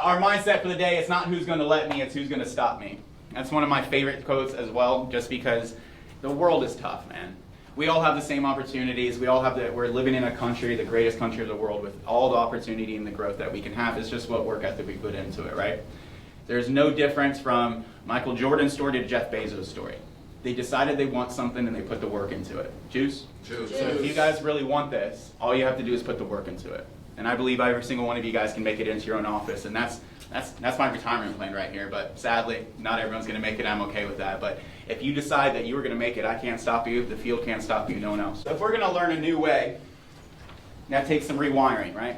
Our mindset for the day, it's not who's going to let me, it's who's going to stop me. That's one of my favorite quotes as well, just because the world is tough, man. We all have the same opportunities. We're living in a country, the greatest country of the world, with all the opportunity and the growth that we can have. It's just what work ethic we put into it, right? There's no difference from Michael Jordan's story to Jeff Bezos' story. They decided they want something and they put the work into it. Juice? Juice. So if you guys really want this, all you have to do is put the work into it. And I believe every single one of you guys can make it into your own office. And that's my retirement plan right here. But sadly, not everyone's going to make it. I'm okay with that. But if you decide that you are going to make it, I can't stop you. The field can't stop you. No one else. So if we're going to learn a new way, that takes some rewiring, right?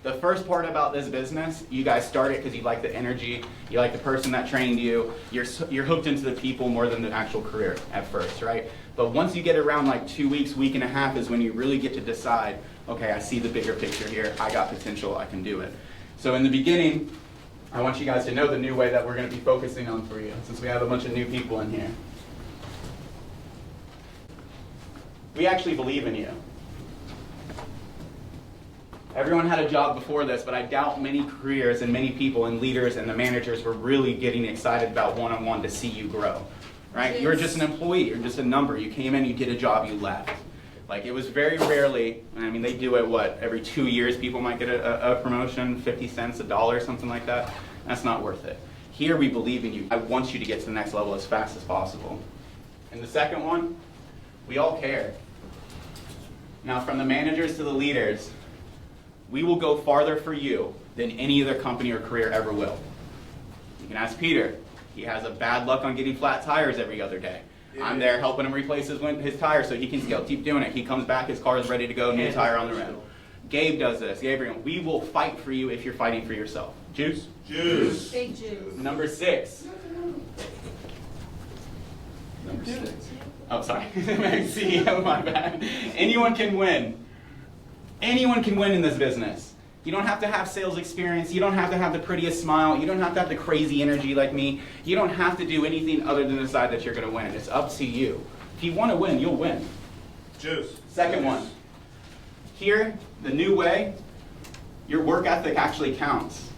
The first part about this business, you guys start it because you like the energy, you like the person that trained you, you're hooked into the people more than the actual career at first, right? But once you get around like 2 weeks, week and a half is when you really get to decide, okay, I see the bigger picture here, I got potential, I can do it. So in the beginning, I want you guys to know the new way that we're going to be focusing on for you, since we have a bunch of new people in here. We actually believe in you. Everyone had a job before this, but I doubt many careers and many people and leaders and the managers were really getting excited about one-on-one to see you grow, right? You were just an employee, you're just a number. You came in, you did a job, you left. Like, it was very rarely, I mean, they do it, what, every 2 years people might get a promotion, 50 cents, $1, something like that. That's not worth it. Here we believe in you. I want you to get to the next level as fast as possible. And the second one, we all care. Now, from the managers to the leaders, we will go farther for you than any other company or career ever will. You can ask Peter. He has a bad luck on getting flat tires every other day. Yeah. I'm there helping him replace his tires so he can still keep doing it. He comes back, his car is ready to go, new tire on the rim. Gabe does this. Gabriel, we will fight for you if you're fighting for yourself. Juice? Juice. Big juice. Number 6. Number 6. Oh, sorry. CEO, my bad. Anyone can win. Anyone can win in this business. You don't have to have sales experience. You don't have to have the prettiest smile. You don't have to have the crazy energy like me. You don't have to do anything other than decide that you're going to win. It's up to you. If you want to win, you'll win. Juice. Second one. Here, the new way, your work ethic actually counts.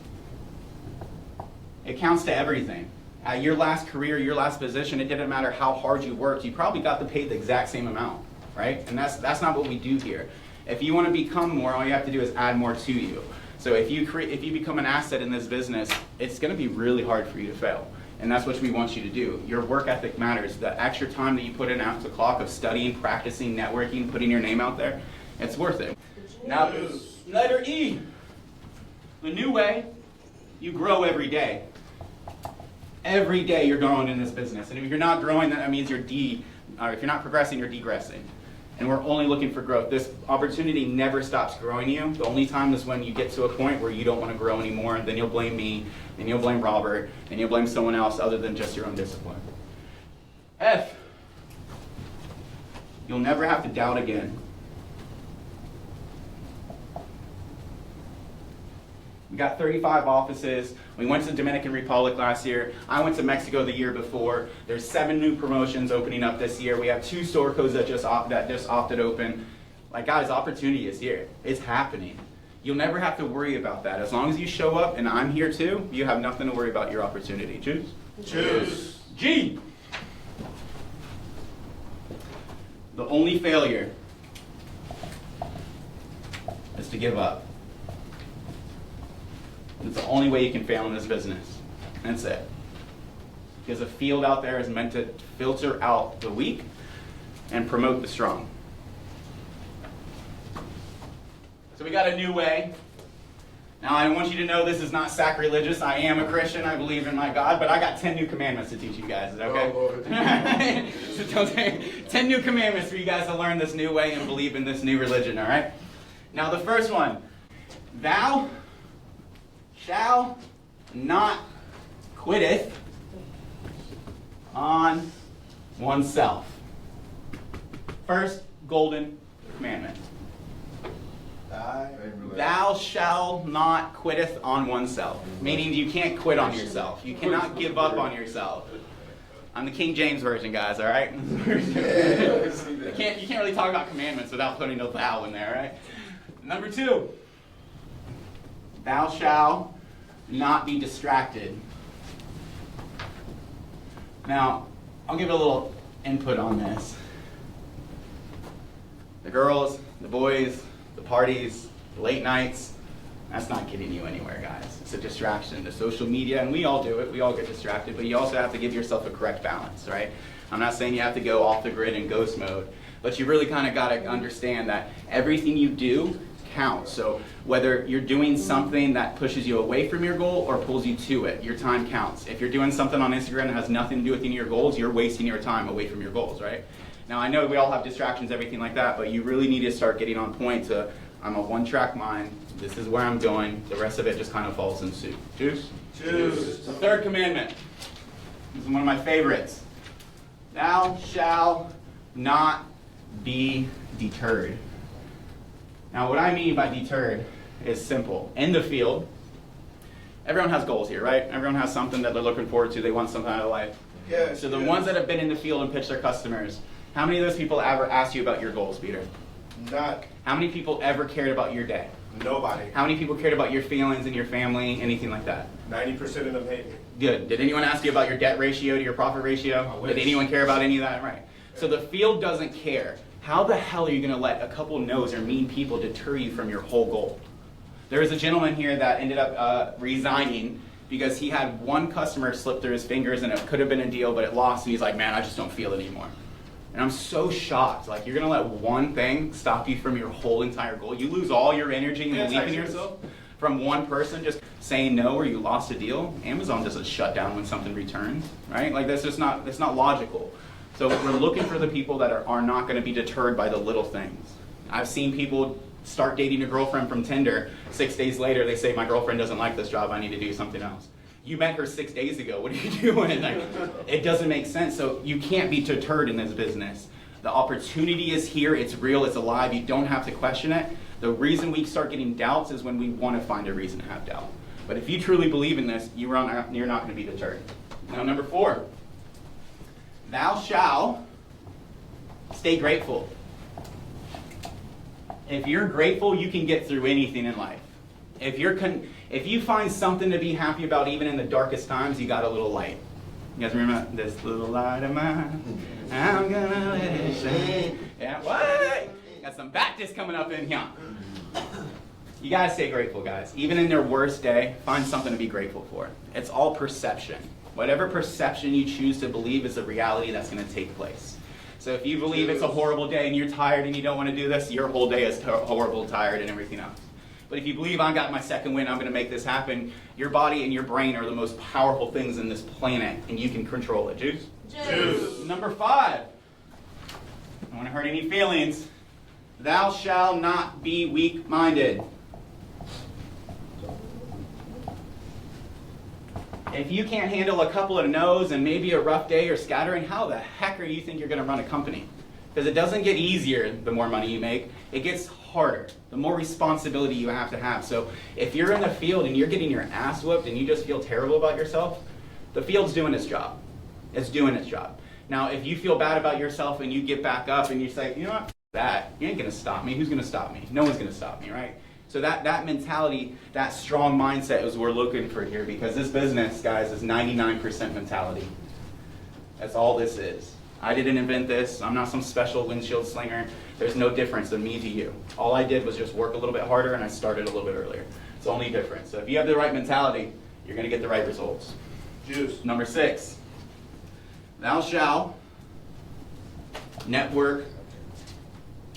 It counts to everything. At your last career, your last position, it didn't matter how hard you worked. You probably got paid the exact same amount, right? And that's not what we do here. If you want to become more, all you have to do is add more to you. So if you become an asset in this business, it's going to be really hard for you to fail. And that's what we want you to do. Your work ethic matters. The extra time that you put in after the clock of studying, practicing, networking, putting your name out there, it's worth it. Now, letter E. The new way, you grow every day. Every day you're growing in this business. And if you're not growing, that means if you're not progressing, you're degressing. And we're only looking for growth. This opportunity never stops growing you. The only time is when you get to a point where you don't want to grow anymore, and then you'll blame me, then you'll blame Robert, and you'll blame someone else other than just your own discipline. F. You'll never have to doubt again. We got 35 offices. We went to the Dominican Republic last year. I went to Mexico the year before. There's 7 new promotions opening up this year. We have 2 store codes that just opted open. Like, guys, opportunity is here. It's happening. You'll never have to worry about that. As long as you show up, and I'm here too, you have nothing to worry about your opportunity. Choose? Choose. G. The only failure is to give up. It's the only way you can fail in this business. That's it. Because the field out there is meant to filter out the weak and promote the strong. So we got a new way. Now I want you to know this is not sacrilegious. I am a Christian. I believe in my God. But I got 10 new commandments to teach you guys. Is that okay? Oh, Lord. 10 new commandments for you guys to learn this new way and believe in this new religion, all right? Now the first one. Thou shall not quitteth on oneself. First golden commandment. Thou shalt not quitteth on oneself. Meaning you can't quit on yourself. You cannot give up on yourself. I'm the King James Version, guys, all right? You can't really talk about commandments without putting a thou in there, right? Number 2. Thou shalt not be distracted. Now, I'll give a little input on this. The girls, the boys, the parties, the late nights, that's not getting you anywhere, guys. It's a distraction. The social media, and we all do it, we all get distracted, but you also have to give yourself a correct balance, right? I'm not saying you have to go off the grid in ghost mode, but you really kind of got to understand that everything you do counts. So whether you're doing something that pushes you away from your goal or pulls you to it, your time counts. If you're doing something on Instagram that has nothing to do with any of your goals, you're wasting your time away from your goals, right? Now I know we all have distractions, everything like that, but you really need to start getting on point to, I'm a one-track mind, this is where I'm going, the rest of it just kind of falls in suit. Juice? Juice. The third commandment. This is one of my favorites. Thou shalt not be deterred. Now what I mean by deterred is simple. In the field, everyone has goals here, right? Everyone has something that they're looking forward to, they want something out of life. Yes. So the ones that have been in the field and pitched their customers, how many of those people ever asked you about your goals, Peter? Not How many people ever cared about your day? nobody. How many people cared about your feelings and your family, anything like that? 90% of them hate me. Good. Did anyone ask you about your debt ratio to your profit ratio? I wish. Did anyone care about any of that? Right. So the field doesn't care. How the hell are you going to let a couple no's or mean people deter you from your whole goal? There was a gentleman here that ended up resigning because he had one customer slip through his fingers and it could have been a deal, but it lost, and he's like, man, I just don't feel it anymore. And I'm so shocked. Like, you're going to let one thing stop you from your whole entire goal? You lose all your energy and Yes, belief in I do. yourself from one person just saying no or you lost a deal? Amazon doesn't shut down when something returns, right? Like, that's not logical. So we're looking for the people that are not going to be deterred by the little things. I've seen people start dating a girlfriend from Tinder. 6 days later, they say, my girlfriend doesn't like this job. I need to do something else. You met her 6 days ago. What are you doing? Like, it doesn't make sense. So you can't be deterred in this business. The opportunity is here. It's real. It's alive. You don't have to question it. The reason we start getting doubts is when we want to find a reason to have doubt. But if you truly believe in this, you're not going to be deterred. Now, number 4. Thou shalt stay grateful. If you're grateful, you can get through anything in life. If you find something to be happy about, even in the darkest times, you got a little light. You guys remember that? This little light of mine, I'm gonna let it shine. Yeah, what? Got some Baptists coming up in here. You gotta stay grateful, guys. Even in their worst day, find something to be grateful for. It's all perception. Whatever perception you choose to believe is the reality that's gonna take place. So if you believe it's a horrible day and you're tired and you don't want to do this, your whole day is horrible, tired, and everything else. But if you believe I got my second win, I'm going to make this happen, your body and your brain are the most powerful things in this planet, and you can control it. Juice? Juice. Number 5. I don't want to hurt any feelings. Thou shalt not be weak-minded. If you can't handle a couple of no's and maybe a rough day or scattering, how the heck are you think you're going to run a company? Because it doesn't get easier the more money you make. It gets harder, the more responsibility you have to have. So if you're in the field and you're getting your ass whooped and you just feel terrible about yourself, the field's doing its job. It's doing its job. Now, if you feel bad about yourself and you get back up and you say, you know what, f that, you ain't going to stop me. Who's going to stop me? No one's going to stop me, right? So that mentality, that strong mindset is what we're looking for here, because this business, guys, is 99% mentality. That's all this is. I didn't invent this. I'm not some special windshield slinger. There's no difference in me to you. All I did was just work a little bit harder and I started a little bit earlier. It's the only difference. So if you have the right mentality, you're going to get the right results. Juice. Number 6. Thou shalt network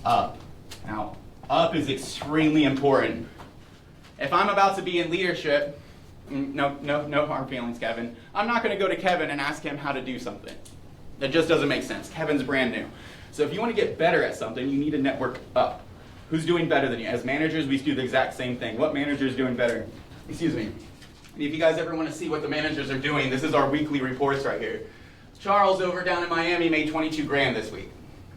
up. Now, up is extremely important. If I'm about to be in leadership, no hard feelings, Kevin. I'm not going to go to Kevin and ask him how to do something. That just doesn't make sense. Kevin's brand new. So if you want to get better at something, you need to network up. Who's doing better than you? As managers, we do the exact same thing. What manager is doing better? Excuse me. And if you guys ever want to see what the managers are doing, this is our weekly reports right here. Charles over down in Miami made 22 grand this week.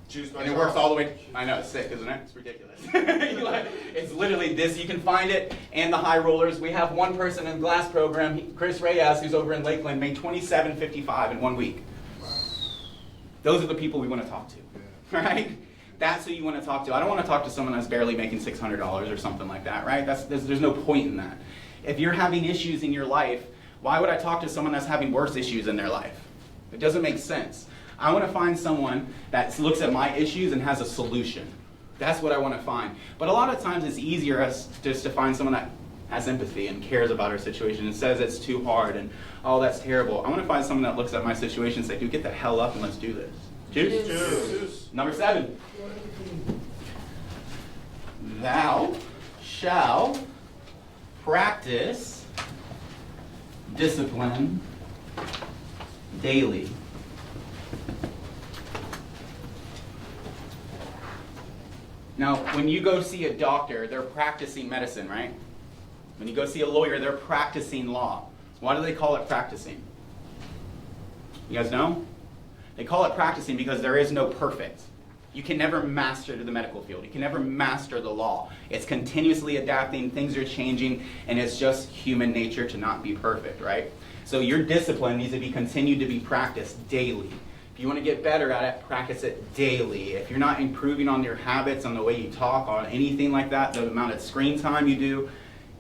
Juice. And it works all the way. I know, it's sick, isn't it? It's ridiculous. It's literally this. You can find it. And the high rollers. We have one person in the glass program, Chris Reyes, who's over in Lakeland, made $27.55 in 1 week. Those are the people we want to talk to, right? That's who you want to talk to. I don't want to talk to someone that's barely making $600 or something like that, right? There's no point in that. If you're having issues in your life, why would I talk to someone that's having worse issues in their life? It doesn't make sense. I want to find someone that looks at my issues and has a solution. That's what I want to find. But a lot of times it's easier just to find someone that has empathy and cares about our situation and says it's too hard and, oh, that's terrible. I want to find someone that looks at my situation and say, dude, get the hell up and let's do this. Juice? Juice. Number 7. Thou shalt practice discipline daily. Now, when you go see a doctor, they're practicing medicine, right? When you go see a lawyer, they're practicing law. Why do they call it practicing? You guys know? They call it practicing because there is no perfect. You can never master the medical field. You can never master the law. It's continuously adapting, things are changing, and it's just human nature to not be perfect, right? So your discipline needs to be continued to be practiced daily. If you want to get better at it, practice it daily. If you're not improving on your habits, on the way you talk, on anything like that, the amount of screen time you do,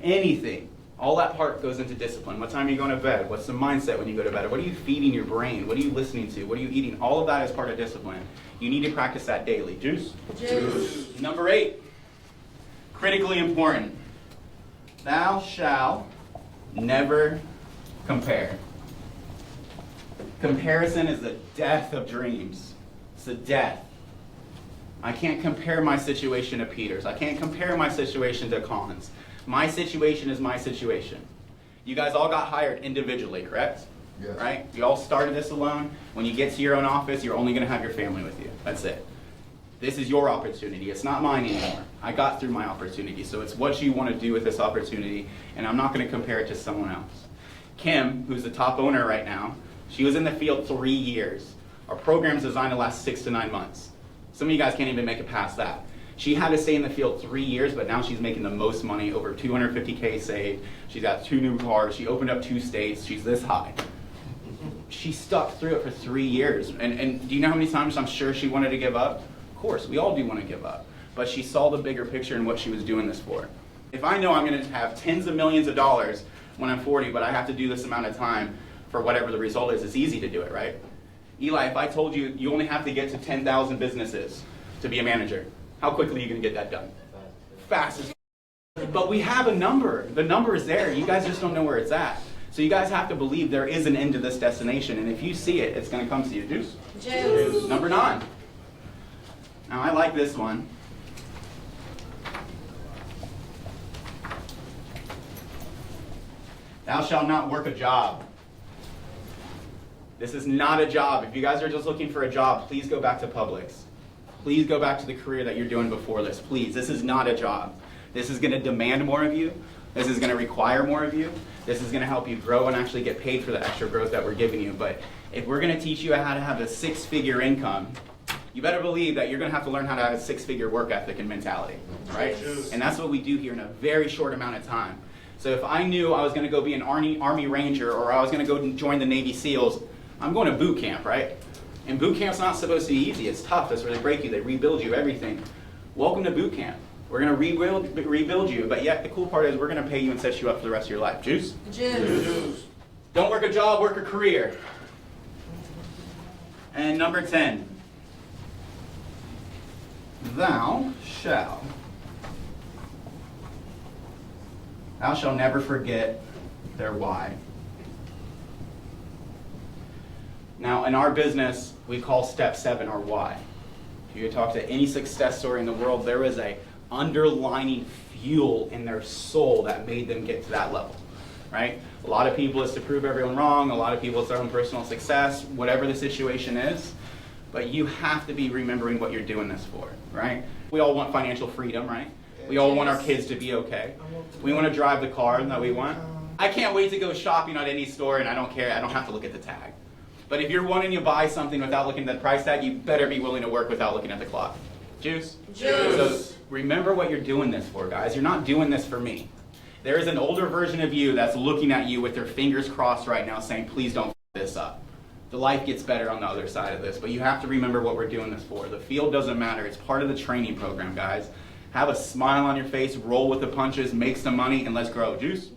anything, all that part goes into discipline. What time are you going to bed? What's the mindset when you go to bed? What are you feeding your brain? What are you listening to? What are you eating? All of that is part of discipline. You need to practice that daily. Juice? Juice. Number 8, critically important. Thou shalt never compare. Comparison is the death of dreams. It's the death. I can't compare my situation to Peter's. I can't compare my situation to Colin's. My situation is my situation. You guys all got hired individually, correct? Yes. Right? You all started this alone. When you get to your own office, you're only going to have your family with you. That's it. This is your opportunity. It's not mine anymore. I got through my opportunity. So it's what you want to do with this opportunity, and I'm not going to compare it to someone else. Kim, who's the top owner right now, she was in the field 3 years. Our program's designed to last 6 to 9 months. Some of you guys can't even make it past that. She had to stay in the field 3 years, but now she's making the most money, over $250K saved. She's got 2 new cars. She opened up 2 states. She's this high. She stuck through it for 3 years. And do you know how many times I'm sure she wanted to give up? Of course, we all do want to give up. But she saw the bigger picture and what she was doing this for. If I know I'm going to have tens of millions of dollars when I'm 40, but I have to do this amount of time for whatever the result is, it's easy to do it, right? Eli, if I told you you only have to get to 10,000 businesses to be a manager, how quickly are you going to get that done? Fast as But we have a number. The number is there. You guys just don't know where it's at. So you guys have to believe there is an end to this destination, and if you see it, it's going to come to you. Juice? Juice. Number 9. Now I like this one. Thou shalt not work a job. This is not a job. If you guys are just looking for a job, please go back to Publix. Please go back to the career that you're doing before this. Please, this is not a job. This is going to demand more of you. This is going to require more of you. This is going to help you grow and actually get paid for the extra growth that we're giving you. But if we're going to teach you how to have a 6-figure income, you better believe that you're going to have to learn how to have a 6-figure work ethic and mentality, right? Yes. And that's what we do here in a very short amount of time. So if I knew I was going to go be an Army Ranger, or I was going to go join the Navy SEALs, I'm going to boot camp, right? And boot camp's not supposed to be easy. It's tough. That's where they break you. They rebuild you, everything. Welcome to boot camp. We're going to rebuild you, but yet the cool part is we're going to pay you and set you up for the rest of your life. Juice? Juice. Juice. Don't work a job, work a career. And number 10. Thou shalt never forget their why. Now, in our business, we call step 7 our why. If you talk to any success story in the world, there is a underlining fuel in their soul that made them get to that level, right? A lot of people is to prove everyone wrong. A lot of people it's their own personal success, whatever the situation is. But you have to be remembering what you're doing this for, right? We all want financial freedom, right? We all want our kids to be okay. We want to drive the car that we want. I can't wait to go shopping at any store, and I don't care. I don't have to look at the tag. But if you're wanting to buy something without looking at the price tag, you better be willing to work without looking at the clock. Juice? Juice. So remember what you're doing this for, guys. You're not doing this for me. There is an older version of you that's looking at you with their fingers crossed right now saying, please don't f this up. The life gets better on the other side of this, but you have to remember what we're doing this for. The field doesn't matter. It's part of the training program, guys. have a smile on your face, roll with the punches, make some money, and let's grow. Juice.